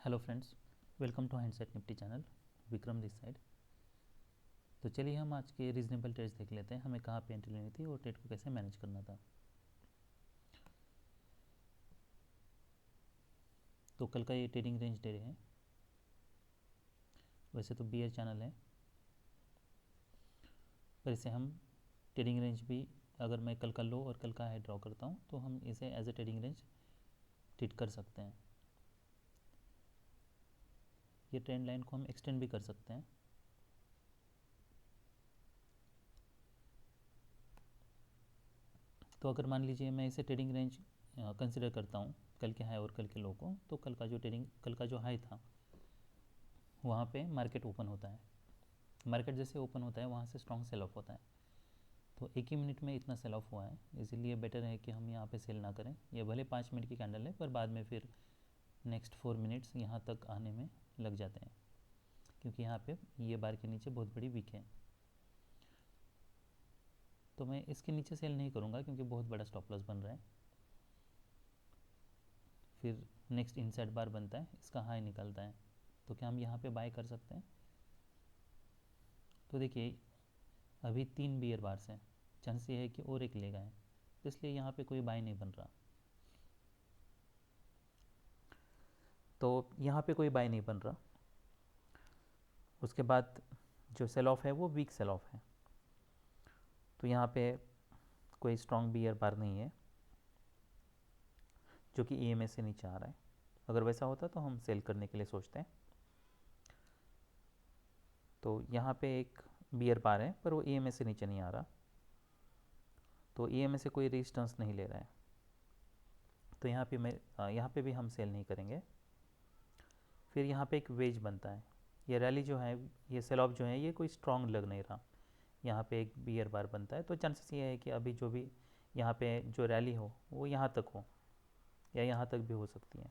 Hello friends, welcome to handset Nifty channel. Vikram this side. तो चलिए हम आज के रीजनेबल ट्रेड्स देख लेते हैं, हमें कहाँ पे एंट्री लेनी थी और ट्रेड को कैसे मैनेज करना था। तो कल का ये ट्रेडिंग रेंज डे है। वैसे तो बियर चैनल है, पर इसे हम ट्रेडिंग रेंज भी, अगर मैं कल का लो और कल का हाई ड्रॉ करता हूँ तो हम इसे as a trading range treat कर सकते हैं। ये ट्रेंड लाइन को हम एक्सटेंड भी कर सकते हैं। तो अगर मान लीजिए मैं इसे ट्रेडिंग रेंज कंसिडर करता हूँ कल के हाई और कल के लो को, तो कल का जो हाई था वहाँ पे मार्केट ओपन होता है। मार्केट जैसे ओपन होता है वहाँ से स्ट्रॉन्ग सेल ऑफ होता है। तो एक ही मिनट में इतना सेल ऑफ हुआ है, इसीलिए बेटर है कि हम यहाँ पे सेल ना करें। ये भले 5 मिनट की कैंडल है, पर बाद में फिर नेक्स्ट 4 मिनट्स यहाँ तक आने में लग जाते हैं, क्योंकि यहाँ पे ये बार के नीचे बहुत बड़ी वीक है। तो मैं इसके नीचे सेल नहीं करूँगा क्योंकि बहुत बड़ा स्टॉप लॉस बन रहा है। फिर नेक्स्ट इनसाइड बार बनता है, इसका हाई निकलता है, तो क्या हम यहाँ पे बाय कर सकते हैं? तो देखिए अभी 3 बियर बार्स हैं, चांस ये है कि और एक लेगा है, तो इसलिए यहाँ पे कोई बाय नहीं बन रहा। तो यहाँ पे कोई बाय नहीं बन रहा। उसके बाद जो सेल ऑफ है वो वीक सेल ऑफ है, तो यहाँ पे कोई स्ट्रॉन्ग बियर बार नहीं है जो कि ईएमएस से नीचे आ रहा है। अगर वैसा होता तो हम सेल करने के लिए सोचते हैं। तो यहाँ पे एक बियर बार है, पर वो ईएमएस से नीचे नहीं आ रहा, तो ईएमएस से कोई रेजिस्टेंस नहीं ले रहा है। तो यहाँ पे भी हम सेल नहीं करेंगे। फिर यहाँ पे एक वेज बनता है। ये रैली जो है, ये सेल ऑफ जो है, ये कोई स्ट्रॉन्ग लग नहीं रहा। यहाँ पे एक बियर बार बनता है, तो चांसेस ये है कि अभी जो भी यहाँ पे जो रैली हो वो यहाँ तक हो या यहाँ तक भी हो सकती है।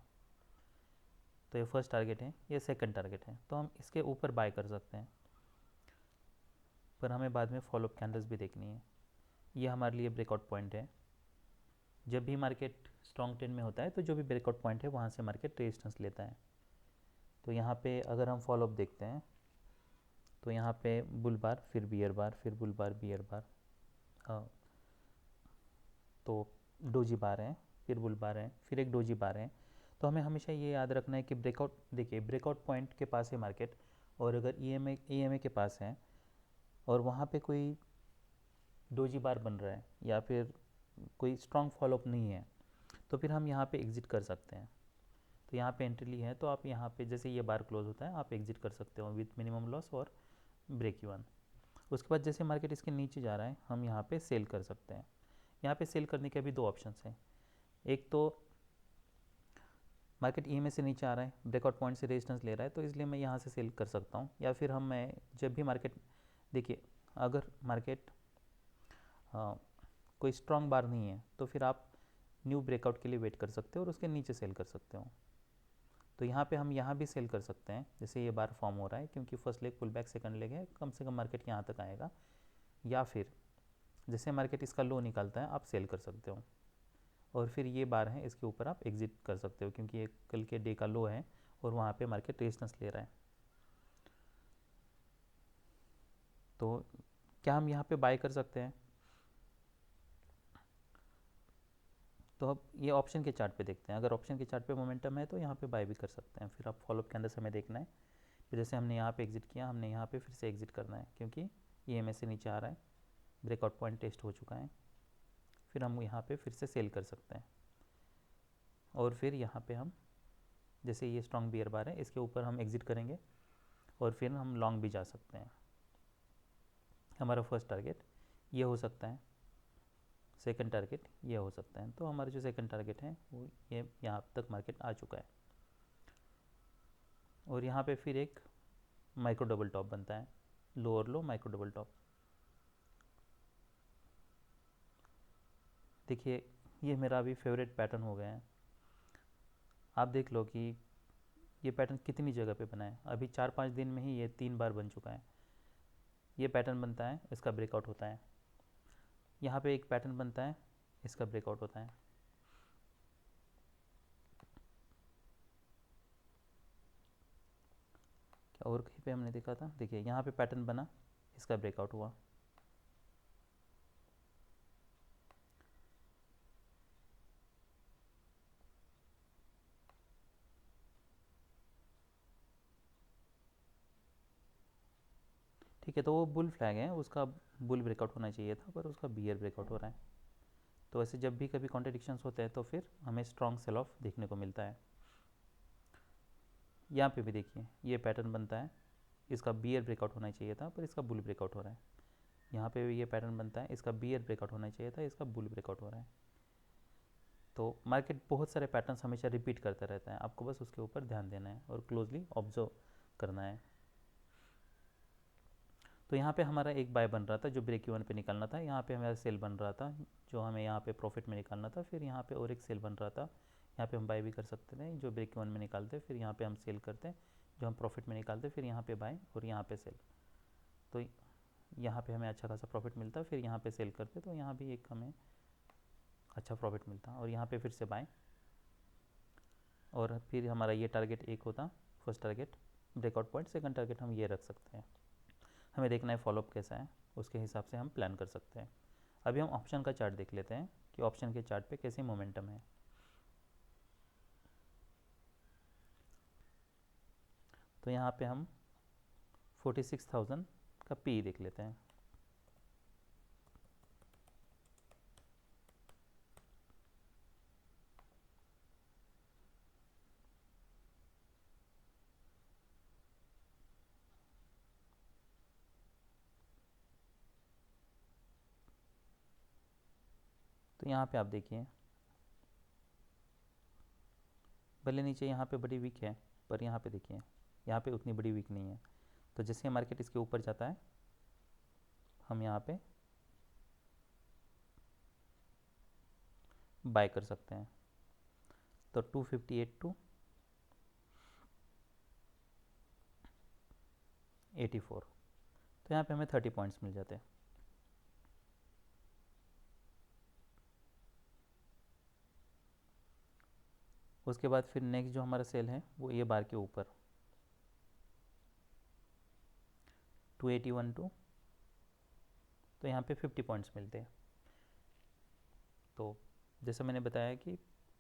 तो ये फर्स्ट टारगेट है, ये सेकंड टारगेट है, तो हम इसके ऊपर बाय कर सकते हैं। पर हमें बाद में फॉलोअप कैंडल्स भी देखनी है। ये हमारे लिए ब्रेकआउट पॉइंट है। जब भी मार्केट स्ट्रॉन्ग ट्रेंड में होता है तो जो भी ब्रेकआउट पॉइंट है वहाँ से मार्केट रेजिस्टेंस लेता है। तो यहाँ पे अगर हम फॉलोअप देखते हैं तो यहाँ पे बुल बार, फिर बियर बार, फिर बुल बार, बियर बार, तो डोजी बार हैं, फिर बुल बार हैं, फिर एक डोजी बार हैं। तो हमें हमेशा ये याद रखना है कि ब्रेकआउट, देखिए ब्रेकआउट पॉइंट के पास है मार्केट, और अगर ईएमए के पास है और वहाँ पे कोई डोजी बार बन रहा है या फिर कोई स्ट्रॉन्ग फॉलोअप नहीं है, तो फिर हम यहाँ पे एग्जिट कर सकते हैं। तो यहाँ पे एंट्री ली है, तो आप यहाँ पे जैसे ये बार क्लोज होता है आप एग्जिट कर सकते हो विथ मिनिमम लॉस और ब्रेक इवन। उसके बाद जैसे मार्केट इसके नीचे जा रहा है हम यहाँ पे सेल कर सकते हैं। यहाँ पे सेल करने के अभी दो ऑप्शंस हैं। एक तो मार्केट ईएमए से नीचे आ रहा है, ब्रेकआउट पॉइंट से रेजिस्टेंस ले रहा है, तो इसलिए मैं यहाँ से सेल कर सकता हूँ। या फिर मैं जब भी मार्केट, देखिए अगर मार्केट कोई स्ट्रॉन्ग बार नहीं है तो फिर आप न्यू ब्रेकआउट के लिए वेट कर सकते हो और उसके नीचे सेल कर सकते हो। तो यहाँ पे हम यहाँ भी सेल कर सकते हैं, जैसे ये बार फॉर्म हो रहा है, क्योंकि first leg pull back, second leg है, कम से कम मार्केट यहाँ तक आएगा। या फिर जैसे मार्केट इसका लो निकालता है आप सेल कर सकते हो, और फिर ये बार है इसके ऊपर आप एग्जिट कर सकते हो, क्योंकि ये कल के डे का लो है और वहाँ पे मार्केट रेजिस्टेंस ले रहा है। तो क्या हम यहाँ पे बाय कर सकते हैं? तो अब ये ऑप्शन के चार्ट पे देखते हैं। अगर ऑप्शन के चार्ट पे मोमेंटम है तो यहाँ पे बाय भी कर सकते हैं। फिर आप फॉलोअप के अंदर से हमें देखना है। फिर जैसे हमने यहाँ पे एग्जिट किया, हमने यहाँ पे फिर से एग्जिट करना है, क्योंकि ये एम से नीचे आ रहा है, ब्रेकआउट पॉइंट टेस्ट हो चुका है। फिर हम यहाँ पे फिर से सेल कर सकते हैं, और फिर यहाँ पे हम जैसे ये स्ट्रॉन्ग बियर बार है इसके ऊपर हम एग्जिट करेंगे, और फिर हम लॉन्ग भी जा सकते हैं। हमारा फर्स्ट टारगेट ये हो सकता है, सेकंड टारगेट ये हो सकता है। तो हमारा जो सेकंड टारगेट है वो ये यहाँ तक मार्केट आ चुका है, और यहाँ पे फिर एक माइक्रो डबल टॉप बनता है, लोअर लो माइक्रो डबल टॉप। देखिए ये मेरा अभी फेवरेट पैटर्न हो गया है। आप देख लो कि ये पैटर्न कितनी जगह पे बना है, अभी 4-5 दिन में ही ये 3 बार बन चुका है। ये पैटर्न बनता है, इसका ब्रेकआउट होता है, यहाँ पे एक पैटर्न बनता है, इसका ब्रेकआउट होता है। और कहीं पे हमने देखा था, देखिए यहाँ पे पैटर्न बना, इसका ब्रेकआउट हुआ। ठीक है, तो वो बुल फ्लैग है, उसका बुल ब्रेकआउट होना चाहिए था, पर उसका बियर ब्रेकआउट हो रहा है। तो ऐसे जब भी कभी कॉन्ट्रडिक्शंस होते हैं तो फिर हमें स्ट्रॉन्ग सेल ऑफ देखने को मिलता है। यहाँ पे भी देखिए ये पैटर्न बनता है, इसका बियर ब्रेकआउट होना चाहिए था, पर इसका बुल ब्रेकआउट हो रहा है। यहाँ पे भी ये पैटर्न बनता है, इसका बियर ब्रेकआउट होना चाहिए था, इसका बुल ब्रेकआउट हो रहा है। तो मार्केट बहुत सारे पैटर्न्स हमेशा रिपीट करता रहता है, आपको बस उसके ऊपर ध्यान देना है और क्लोजली ऑब्जर्व करना है। तो यहाँ पे हमारा एक बाय बन रहा था जो ब्रेक इवन पे निकलना था, यहाँ पे हमारा सेल बन रहा था जो हमें यहाँ पे प्रॉफिट में निकालना था, फिर यहाँ पे और एक सेल बन रहा था, यहाँ पे हम बाय भी कर सकते थे जो ब्रेक इवन में निकालते, फिर यहाँ पे हम सेल करते जो हम प्रॉफिट में निकालते, फिर यहाँ पे बाय और यहाँ पे सेल। तो यहाँ पे हमें अच्छा खासा प्रॉफिट मिलता, फिर यहाँ पे सेल करते तो यहाँ भी एक हमें अच्छा प्रॉफिट मिलता, और यहाँ पे फिर से बाय, और फिर हमारा ये टारगेट एक होता, first target breakout point, second target हम ये रख सकते हैं। हमें देखना है फॉलोअप कैसा है, उसके हिसाब से हम प्लान कर सकते हैं। अभी हम ऑप्शन का चार्ट देख लेते हैं कि ऑप्शन के चार्ट पे कैसी मोमेंटम है। तो यहाँ पे हम 46,000 का पी देख लेते हैं। तो यहाँ पे आप देखिए भले नीचे यहाँ पे बड़ी वीक है, पर यहाँ पे देखिए यहाँ पे उतनी बड़ी वीक नहीं है। तो जैसे मार्केट इसके ऊपर जाता है हम यहाँ पे बाय कर सकते हैं। तो 258 टू 84, तो यहाँ पे हमें 30 पॉइंट्स मिल जाते हैं। उसके बाद फिर नेक्स्ट जो हमारा सेल है वो ये बार के ऊपर 281 टू, तो यहाँ पे 50 पॉइंट्स मिलते हैं। तो जैसा मैंने बताया कि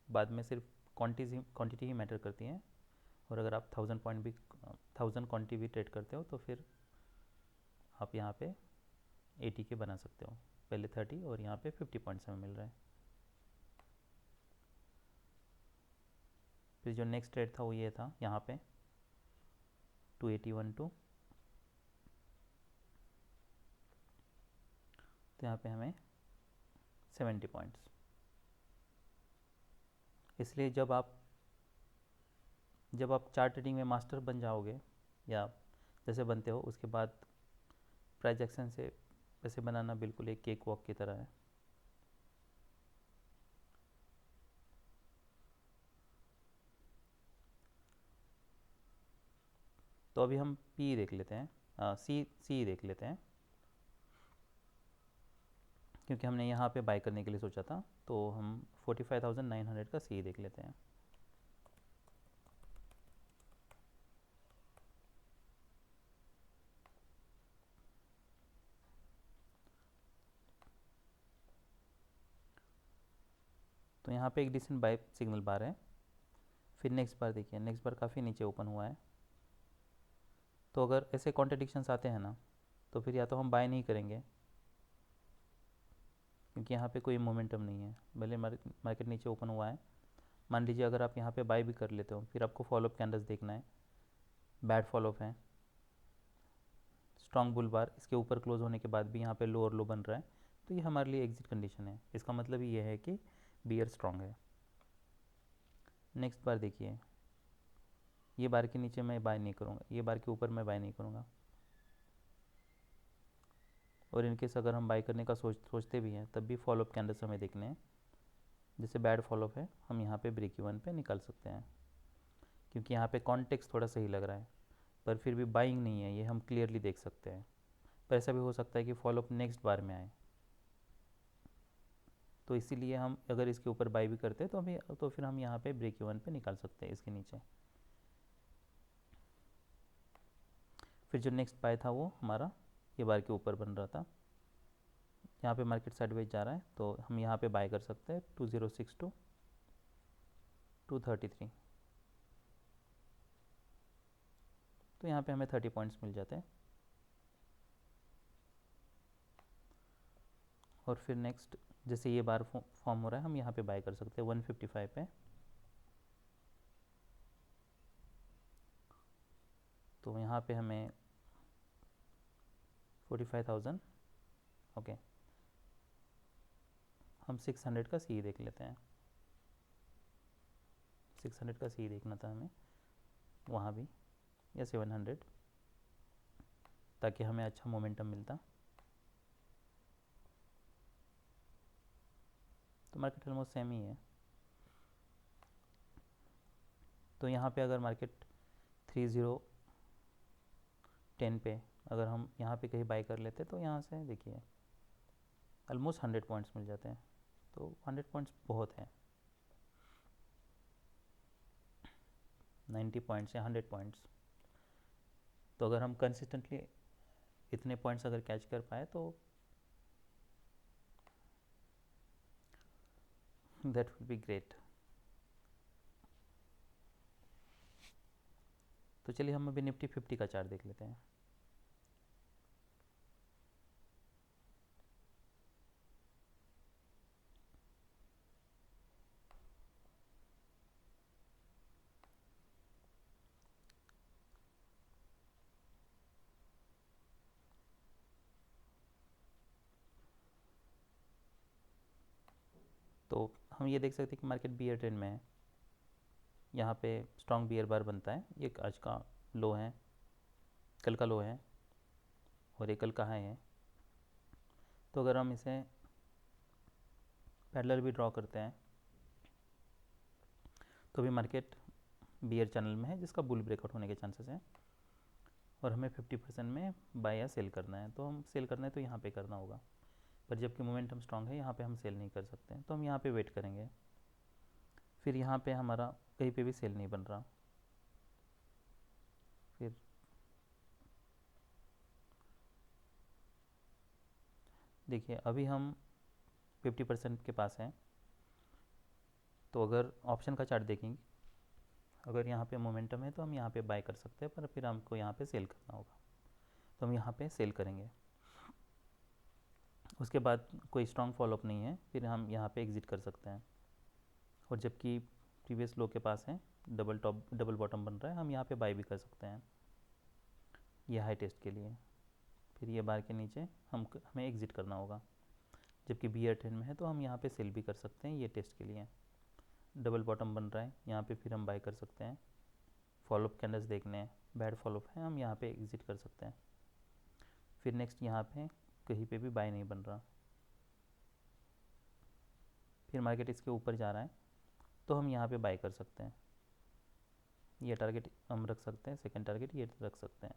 बाद में सिर्फ क्वांटिटी ही मैटर करती है, और अगर आप 1000 पॉइंट भी 1000 क्वांटिटी भी ट्रेड करते हो तो फिर आप यहाँ पे 80 के बना सकते हो, पहले 30 और यहाँ पे 50 पॉइंट्स हमें मिल रहा है। फिर जो नेक्स्ट ट्रेड था वो ये था यहाँ पे 281 टू, तो यहाँ पे हमें 70 पॉइंट्स। इसलिए जब आप चार्ट ट्रेडिंग में मास्टर बन जाओगे या जैसे बनते हो, उसके बाद प्राइस एक्शन से पैसे बनाना बिल्कुल एक केक वॉक की तरह है। तो अभी हम पी देख लेते हैं, सी देख लेते हैं, क्योंकि हमने यहाँ पे बाय करने के लिए सोचा था। तो हम 45,900 का सी देख लेते हैं। तो यहाँ पे एक डिसेंट बाय सिग्नल बार है। फिर नेक्स्ट बार देखिए, नेक्स्ट बार काफ़ी नीचे ओपन हुआ है। तो अगर ऐसे कॉन्ट्रडिक्शंस आते हैं ना, तो फिर या तो हम बाय नहीं करेंगे क्योंकि यहाँ पे कोई मोमेंटम नहीं है, भले मार्केट नीचे ओपन हुआ है। मान लीजिए अगर आप यहाँ पे बाय भी कर लेते हो, फिर आपको फॉलोअप कैंडल्स देखना है, बैड फॉलोअप है, स्ट्रॉन्ग बुल बार, इसके ऊपर क्लोज होने के बाद भी यहाँ पे लो और लो बन रहा है, तो ये हमारे लिए एग्जिट कंडीशन है। इसका मतलब ये है कि बियर स्ट्रॉन्ग है। नेक्स्ट बार देखिए, ये बार के नीचे मैं बाय नहीं करूँगा, ये बार के ऊपर मैं बाय नहीं करूँगा, और इनकेस अगर हम बाय करने का सोचते भी हैं तब भी फॉलोअप कैंडल्स हमें देखने हैं। जैसे बैड फॉलोअप है, हम यहाँ पे ब्रेक इवन पे निकाल सकते हैं, क्योंकि यहाँ पे कॉन्टेक्स्ट थोड़ा सही लग रहा है, पर फिर भी बाइंग नहीं है, ये हम क्लियरली देख सकते हैं। पर ऐसा भी हो सकता है कि फॉलोअप नेक्स्ट बार में आए, तो इसीलिए हम अगर इसके ऊपर बाय भी करते हैं तो फिर हम यहाँ पे ब्रेक इवन पे निकाल सकते हैं इसके नीचे। फिर जो नेक्स्ट बाय था वो हमारा ये बार के ऊपर बन रहा था, यहाँ पे मार्केट साइडवेज जा रहा है तो हम यहाँ पे बाय कर सकते हैं 2062 233, तो यहाँ पे हमें 30 पॉइंट्स मिल जाते हैं। और फिर नेक्स्ट जैसे ये बार फॉर्म हो रहा है हम यहाँ पे बाय कर सकते हैं 155 पे, तो यहाँ पे हमें 45,000, ओके हम 600 का सी देख लेते हैं, 600 का सी देखना था हमें वहाँ भी, या 700, ताकि हमें अच्छा मोमेंटम मिलता। तो मार्केट ऑलमोस्ट सेम ही है। तो यहाँ पे अगर मार्केट 3010 पे अगर हम यहाँ पे कहीं बाई कर लेते तो यहाँ से देखिए ऑलमोस्ट 100 पॉइंट्स मिल जाते हैं, तो 100 पॉइंट्स बहुत हैं, 90 पॉइंट्स या 100 पॉइंट्स। तो अगर हम कंसिस्टेंटली इतने पॉइंट्स अगर कैच कर पाए तो दैट विल बी ग्रेट। तो चलिए हम अभी निफ्टी 50 का चार्ट देख लेते हैं। तो हम ये देख सकते हैं कि मार्केट बियर ट्रेंड में है, यहाँ पे स्ट्रॉन्ग बियर बार बनता है, ये आज का लो है, कल का लो है और ये कल का हाई है। तो अगर हम इसे पैरेलल भी ड्रॉ करते हैं तो भी मार्केट बियर चैनल में है जिसका बुल ब्रेकआउट होने के चांसेस हैं, और हमें 50% में बाय या सेल करना है। तो हम सेल करना है तो यहाँ पे करना होगा, पर जबकि मोमेंटम स्ट्रांग है यहाँ पे हम सेल नहीं कर सकते हैं, तो हम यहाँ पे वेट करेंगे। फिर यहाँ पे हमारा कहीं पे भी सेल नहीं बन रहा, फिर देखिए अभी हम 50% के पास हैं, तो अगर ऑप्शन का चार्ट देखेंगे अगर यहाँ पे मोमेंटम है तो हम यहाँ पे बाय कर सकते हैं, पर फिर हमको यहाँ पे सेल करना होगा, तो हम यहाँ पे सेल करेंगे। उसके बाद कोई स्ट्रॉन्ग फॉलोअप नहीं है, फिर हम यहाँ पे एग्ज़िट कर सकते हैं। और जबकि प्रीवियस लो के पास है, डबल टॉप डबल बॉटम बन रहा है, हम यहाँ पे बाय भी कर सकते हैं ये हाई टेस्ट के लिए। फिर ये बार के नीचे हमें एग्ज़िट करना होगा, जबकि बियर ट्रेंड में है तो हम यहाँ पे सेल भी कर सकते हैं ये टेस्ट के लिए। डबल बॉटम बन रहा है यहाँ पे, फिर हम बाय कर सकते हैं। फॉलोअप कैंडल्स देखने हैं, बैड फॉलोअप है, हम यहाँ पे एग्ज़िट कर सकते हैं। फिर नेक्स्ट यहाँ पे कहीं पे भी बाय नहीं बन रहा, फिर मार्केट इसके ऊपर जा रहा है तो हम यहाँ पे बाय कर सकते हैं। ये टारगेट हम रख सकते हैं, सेकंड टारगेट ये रख सकते हैं।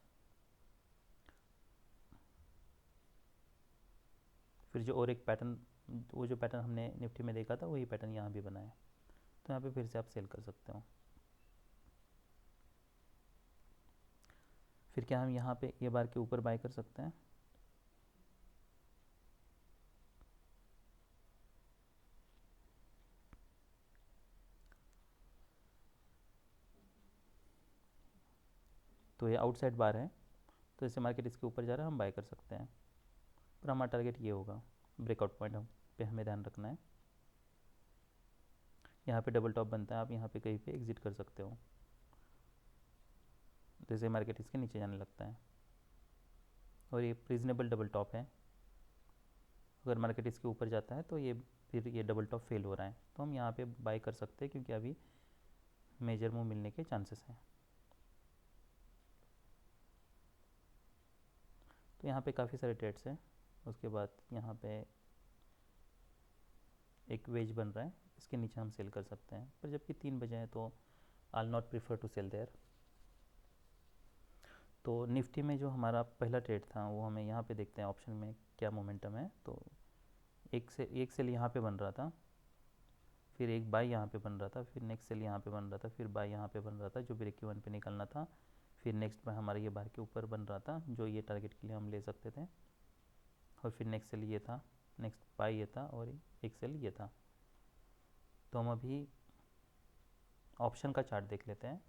फिर जो और एक पैटर्न, वो जो पैटर्न हमने निफ्टी में देखा था वही पैटर्न यहाँ भी बना है, तो यहाँ पे फिर से आप सेल कर सकते हो। फिर क्या हम यहाँ पे ये बार के ऊपर बाय कर सकते हैं, तो ये आउटसाइड बार है, तो जैसे मार्केट इसके ऊपर जा रहा है हम बाय कर सकते हैं, पर हमारा टारगेट ये होगा, ब्रेकआउट पॉइंट हम पे हमें ध्यान रखना है। यहाँ पे डबल टॉप बनता है, आप यहाँ पे कहीं पे एग्जिट कर सकते हो जैसे मार्केट इसके नीचे जाने लगता है, और ये रीजनेबल डबल टॉप है। अगर मार्केट इसके ऊपर जाता है तो ये फिर ये डबल टॉप फेल हो रहा है, तो हम यहाँ पे बाय कर सकते हैं क्योंकि अभी मेजर मूव मिलने के चांसेस हैं। तो यहाँ पे काफ़ी सारे ट्रेड्स हैं। उसके बाद यहाँ पे एक वेज बन रहा है, इसके नीचे हम सेल कर सकते हैं, पर जबकि 3 बजे हैं तो I not prefer to sell there. तो निफ्टी में जो हमारा पहला ट्रेड था वो हमें यहाँ पे देखते हैं ऑप्शन में क्या मोमेंटम है। तो एक सेल यहाँ पे बन रहा था, फिर एक बाय यहाँ पे बन रहा था, फिर नेक्स्ट सेल यहाँ पे बन रहा था, फिर बाय यहाँ पे बन रहा था जो ब्रेक इवन पे निकलना था, फिर नेक्स्ट में हमारा ये बार के ऊपर बन रहा था, जो ये टारगेट के लिए हम ले सकते थे। और फिर नेक्स्ट सेल ये था, नेक्स्ट बाय ये था, और एक सेल ये था। तो हम अभी ऑप्शन का चार्ट देख लेते हैं।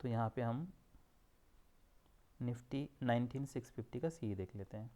तो यहाँ पे हम निफ्टी 19650 का सी देख लेते हैं।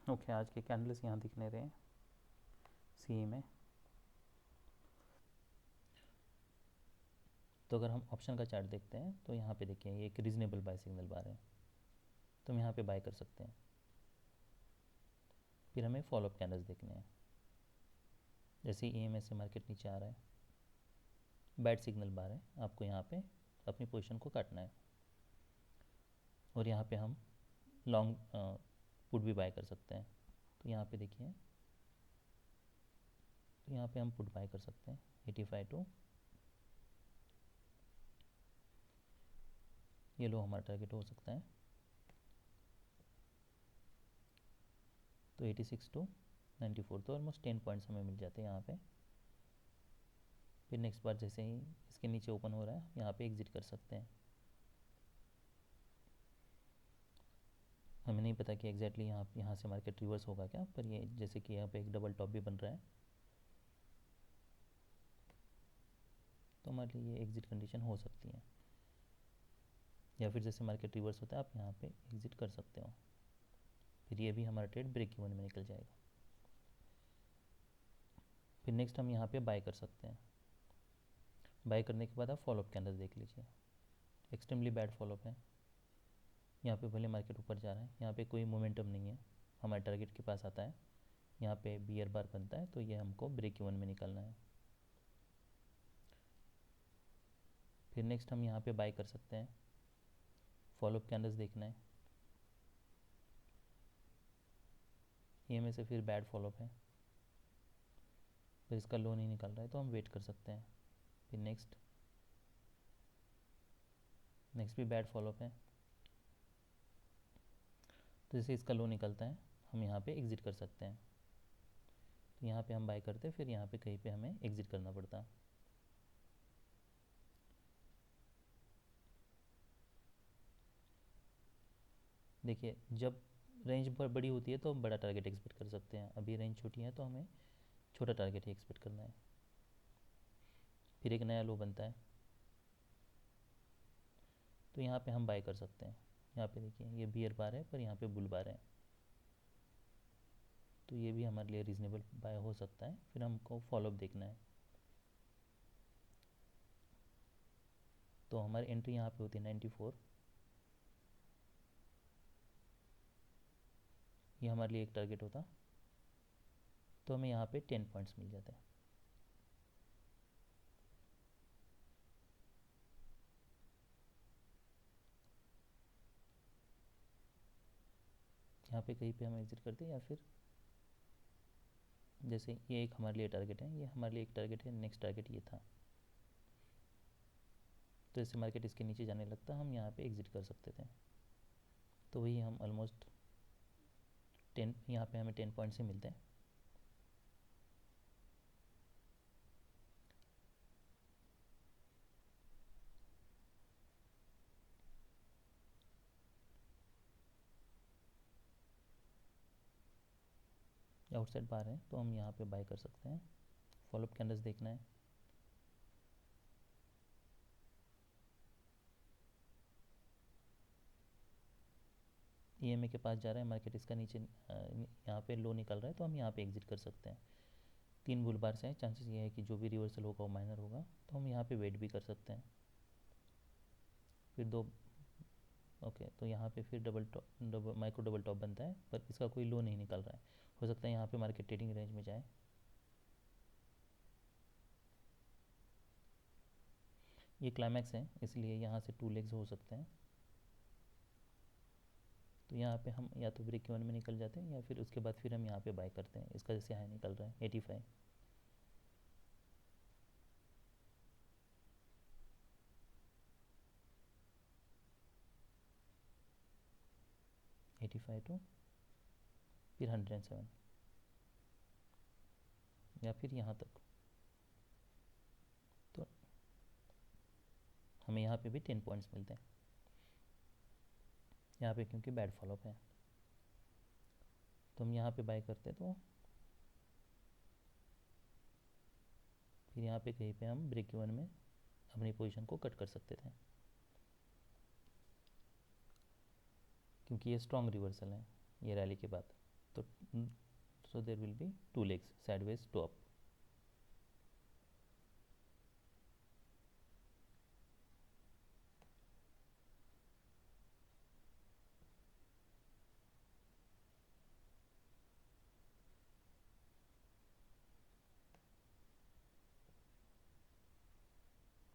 ओके, आज के कैंडल्स यहाँ दिख नहीं रहे हैं सी में। तो अगर हम ऑप्शन का चार्ट देखते हैं तो यहाँ पे देखिए ये एक रीजनेबल बाय सिग्नल बार है, तो हम यहाँ पे बाय कर सकते हैं। फिर हमें फॉलोअप कैंडल्स देखने हैं। जैसे EMA से मार्केट नीचे आ रहा है, बैड सिग्नल बार है, आपको यहाँ पे अपनी पोजीशन को काटना है। और यहाँ पे हम लॉन्ग पुट भी बाय कर सकते हैं। तो यहाँ पे देखिए, तो यहाँ पे हम पुट बाय कर सकते हैं 85 टू, ये लो हमारा टारगेट हो सकता है। तो 86 टू 94, तो ऑलमोस्ट 10 पॉइंट्स हमें मिल जाते हैं यहाँ पे। फिर नेक्स्ट बार जैसे ही इसके नीचे ओपन हो रहा है, यहाँ पे एग्जिट कर सकते हैं। हमें नहीं पता कि एग्जैक्टली यहाँ से मार्केट रिवर्स होगा क्या, पर ये जैसे कि यहाँ पे एक डबल टॉप भी बन रहा है, तो हमारे लिए ये एग्जिट कंडीशन हो सकती है। या फिर जैसे मार्केट रिवर्स होता है, आप यहाँ पे एग्जिट कर सकते हो। फिर ये भी हमारा ट्रेड ब्रेक इवन में निकल जाएगा। फिर नेक्स्ट हम यहाँ पे बाय कर सकते हैं। बाय करने के बाद आप फॉलोअप कैंडल देख लीजिए, एक्सट्रीमली बैड फॉलोअप है। यहाँ पे भले मार्केट ऊपर जा रहा है, यहाँ पे कोई मोमेंटम नहीं है, हमारे टारगेट के पास आता है, यहाँ पे बियर बार बनता है, तो ये हमको ब्रेक इवन में निकलना है। फिर नेक्स्ट हम यहाँ पे बाय कर सकते हैं, फॉलोअप कैंडल्स देखना है। EMA से फिर बैड फॉलोअप है, फिर इसका लो नहीं निकल रहा है, तो हम वेट कर सकते हैं। फिर नेक्स्ट भी बैड फॉलोअप है, तो जैसे इसका लो निकलता है, हम यहाँ पे एग्जिट कर सकते हैं। तो यहाँ पे हम बाय करते हैं, फिर यहाँ पे कहीं पे हमें एग्जिट करना पड़ता है। देखिए, जब रेंज बड़ी होती है तो हम बड़ा टारगेट एक्सपेक्ट कर सकते हैं, अभी रेंज छोटी है तो हमें छोटा टारगेट ही एक्सपेक्ट करना है। फिर एक नया लो बनता है, तो यहाँ पे हम बाय कर सकते हैं। यहाँ पे देखिए ये बियर बार है, पर यहाँ पे बुल बार है, तो ये भी हमारे लिए रीजनेबल बाय हो सकता है। फिर हमको फॉलोअप देखना है, तो हमारी एंट्री यहाँ पे होती है 94, ये हमारे लिए एक टारगेट होता, तो हमें यहाँ पे 10 पॉइंट्स मिल जाते हैं। यहाँ पे कहीं पे हम एग्जिट करते हैं, या फिर जैसे ये एक हमारे लिए टारगेट है, ये हमारे लिए एक टारगेट है, नेक्स्ट टारगेट ये था, तो जैसे मार्केट इसके नीचे जाने लगता हम यहाँ पे एग्जिट कर सकते थे। तो वही हम ऑलमोस्ट 10, यहाँ पे हमें 10 पॉइंट्स ही मिलते हैं। आउटसाइड बार है, तो हम यहाँ पे बाय कर सकते हैं। फॉलोअप कैंडल्स देखना है, EMA के पास जा रहा है मार्केट, इसका नीचे यहाँ पे लो निकल रहा है, तो हम यहाँ पे एग्जिट कर सकते हैं। 3 बुल बार से हैं, चांसेस ये है कि जो भी रिवर्सल होगा वो माइनर होगा, तो हम यहाँ पे वेट भी कर सकते हैं। फिर दो, ओके, तो यहाँ पे फिर माइक्रो डबल टॉप बनता है, पर इसका कोई लो नहीं निकल रहा है, हो सकता है यहाँ पे मार्केट ट्रेडिंग रेंज में जाए। ये क्लाइमैक्स है, इसलिए यहाँ से 2 लेग्स हो सकते हैं। तो यहाँ पे हम या तो ब्रेक इवन में निकल जाते हैं या फिर उसके बाद फिर हम यहाँ पे बाय करते हैं। इसका जैसे हाई निकल रहा है 85, 85 टू फिर 107 या फिर यहाँ तक। तो हमें यहाँ पे भी 10 पॉइंट्स मिलते हैं यहाँ पे, क्योंकि बैड फॉलोअप है। तो हम यहाँ पे बाय करते हैं, तो फिर यहाँ पे कहीं पे हम ब्रेक इवन में अपनी पोजीशन को कट कर सकते थे, क्योंकि ये स्ट्रॉन्ग रिवर्सल है ये रैली के बाद। तो so there will be 2 legs sideways to up.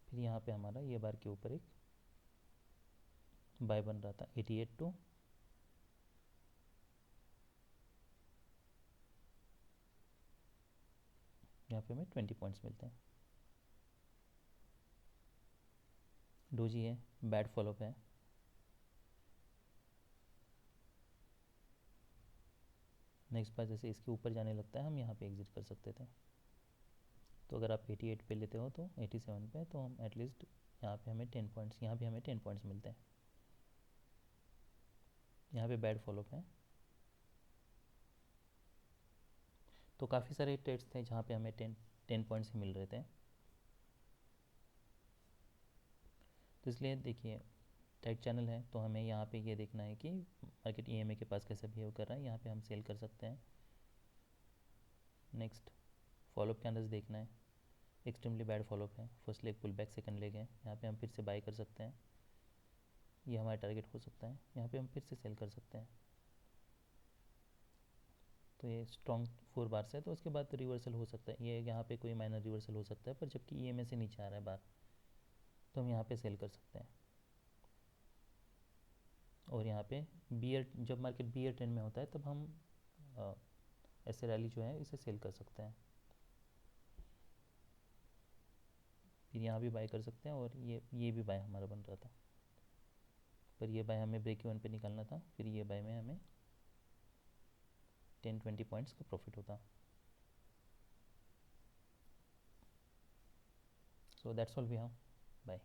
फिर यहाँ पे हमारा ये बार के ऊपर एक बाय बन रहा था 88 टू यहाँ पे हमें 20 पॉइंट्स मिलते हैं। डोजी है, बैड फॉलोअप है, नेक्स्ट बार जैसे इसके ऊपर जाने लगता है हम यहाँ पे एग्जिट कर सकते थे। तो अगर आप 88 पे लेते हो तो 87 पे, तो हम एटलीस्ट यहाँ पे हमें 10 पॉइंट्स, यहाँ भी हमें 10 पॉइंट्स मिलते हैं। यहाँ पे बैड फॉलोअप है, तो काफ़ी सारे ट्रेड्स थे जहाँ पे हमें 10 पॉइंट्स ही मिल रहे थे। तो इसलिए देखिए टाइट चैनल है, तो हमें यहाँ पे ये देखना है कि मार्केट ईएमए के पास कैसे बिहेव कर रहा है। यहाँ पे हम सेल कर सकते हैं। नेक्स्ट फॉलोअप कैंडल्स देखना है, एक्सट्रीमली बैड फॉलोअप है, first leg pull back, second leg है, यहाँ पे हम फिर से बाय कर सकते हैं, ये हमारा टारगेट हो सकता है। यहाँ पे हम फिर से सेल कर सकते हैं। तो ये स्ट्रॉन्ग 4 बार से है, तो उसके बाद रिवर्सल हो सकता है, ये यहाँ पे कोई माइनर रिवर्सल हो सकता है, पर जबकि ईएमए से नीचे आ रहा है बार, तो हम यहाँ पे सेल कर सकते हैं। और यहाँ पे बियर, जब मार्केट बियर ट्रेंड में होता है तब हम ऐसे रैली जो है इसे सेल कर सकते हैं। फिर यहाँ भी बाय कर सकते हैं, और ये भी बाय हमारा बन रहा था, पर ये बाय हमें ब्रेक इवन पे निकालना था, फिर ये बाय में हमें 10-20 पॉइंट्स का प्रॉफिट होता। So that's all we have. Bye.